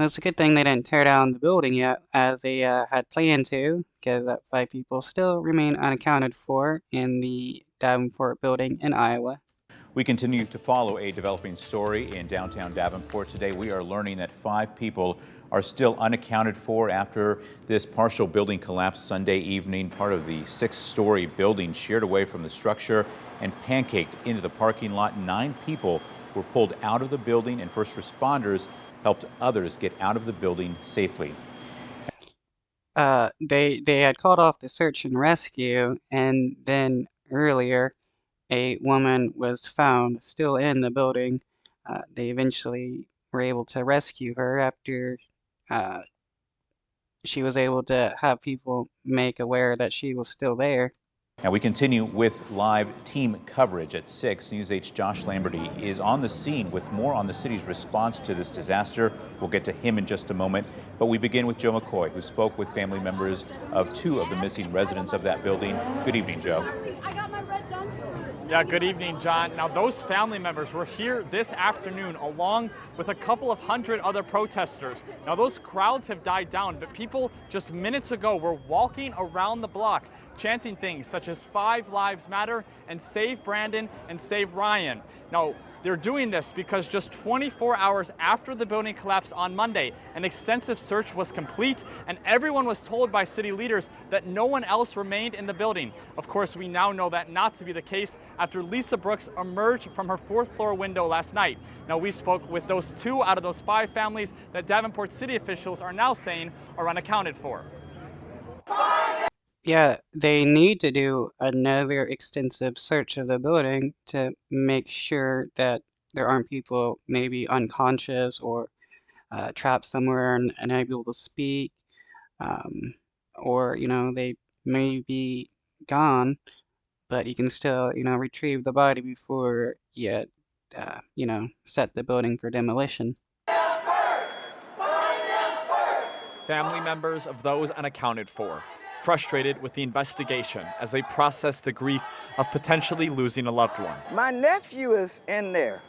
It's a good thing they didn't tear down the building yet, as they had planned to, because that 5 people still remain unaccounted for in the Davenport building in Iowa. We continue to follow a developing story in downtown Davenport. Today, we are learning that 5 people are still unaccounted for after this partial building collapse Sunday evening. Part of the 6-story building sheared away from the structure and pancaked into the parking lot. 9 people were pulled out of the building, and first responders helped others get out of the building safely. They had called off the search and rescue, and then earlier, a woman was found still in the building. They eventually were able to rescue her after uh, she was able to have people make aware that she was still there. Now we continue with live team coverage at 6. News 8's Josh Lamberty is on the scene with more on the city's response to this disaster. We'll get to him in just a moment, but we begin with Joe McCoy, who spoke with family members of 2 of the missing residents of that building. Good evening, Joe. Yeah, good evening, John. Now, those family members were here this afternoon along with a couple of hundred other protesters. Now, those crowds have died down, but people just minutes ago were walking around the block chanting things such as 5 Lives Matter and Save Brandon and Save Ryan. Now, they're doing this because just 24 hours after the building collapsed on Monday, an extensive search was complete, and everyone was told by city leaders that no one else remained in the building. Of course, we now know that not to be the case after Lisa Brooks emerged from her 4th floor window last night. Now, we spoke with those 2 out of those 5 families that Davenport city officials are now saying are unaccounted for. Yeah, they need to do another extensive search of the building to make sure that there aren't people maybe unconscious or trapped somewhere and unable to speak, um, or they may be gone, but you can still retrieve the body before you set the building for demolition. Family members of those unaccounted for, frustrated with the investigation as they process the grief of potentially losing a loved one. My nephew is in there.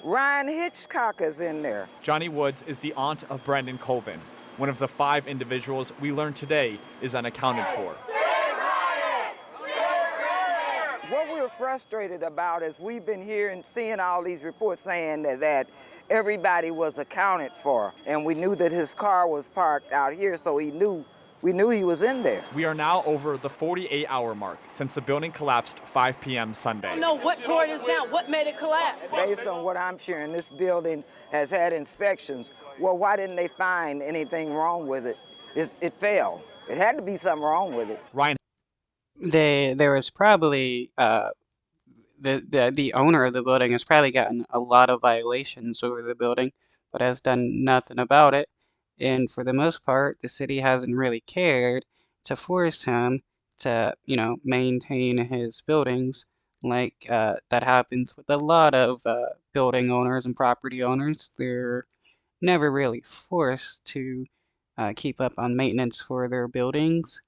Ryan Hitchcock is in there. Johnny Woods is the aunt of Brandon Colvin. One of the 5 individuals we learned today is unaccounted for. What we're frustrated about is we've been hearing, seeing all these reports saying that everybody was accounted for, and we knew that his car was parked out here, so we knew he was in there. We are now over the 48-hour mark since the building collapsed 5 p.m. Sunday. No, what tore it down? What made it collapse? Based on what I'm hearing, this building has had inspections. Well, why didn't they find anything wrong with it? It fell. It had to be something wrong with it. Ryan. There was probably the owner of the building has probably gotten a lot of violations over the building, but has done nothing about it. And for the most part, the city hasn't really cared to force him to, maintain his buildings like that happens with a lot of building owners and property owners. They're never really forced to keep up on maintenance for their buildings,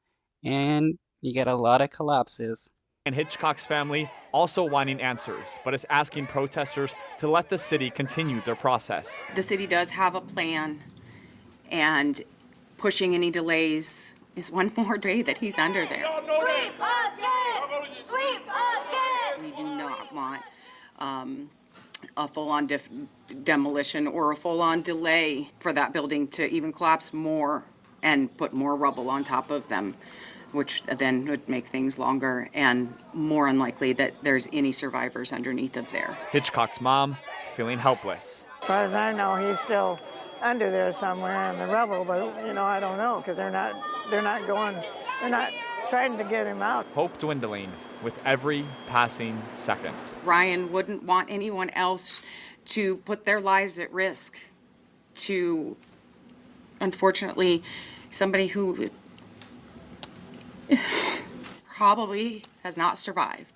and you get a lot of collapses. And Hitchcock's family also wanting answers, but is asking protesters to let the city continue their process. The city does have a plan, and pushing any delays is one more day that he's under there. Sweep again! Sweep again! We do not want a full-on demolition or a full-on delay for that building to even collapse more and put more rubble on top of them, which then would make things longer and more unlikely that there's any survivors underneath of there. Hitchcock's mom feeling helpless. As far as I know, he's still under there somewhere in the rubble, but I don't know, because they're not trying to get him out. Hope dwindling with every passing second. Ryan wouldn't want anyone else to put their lives at risk to, unfortunately, somebody who probably has not survived.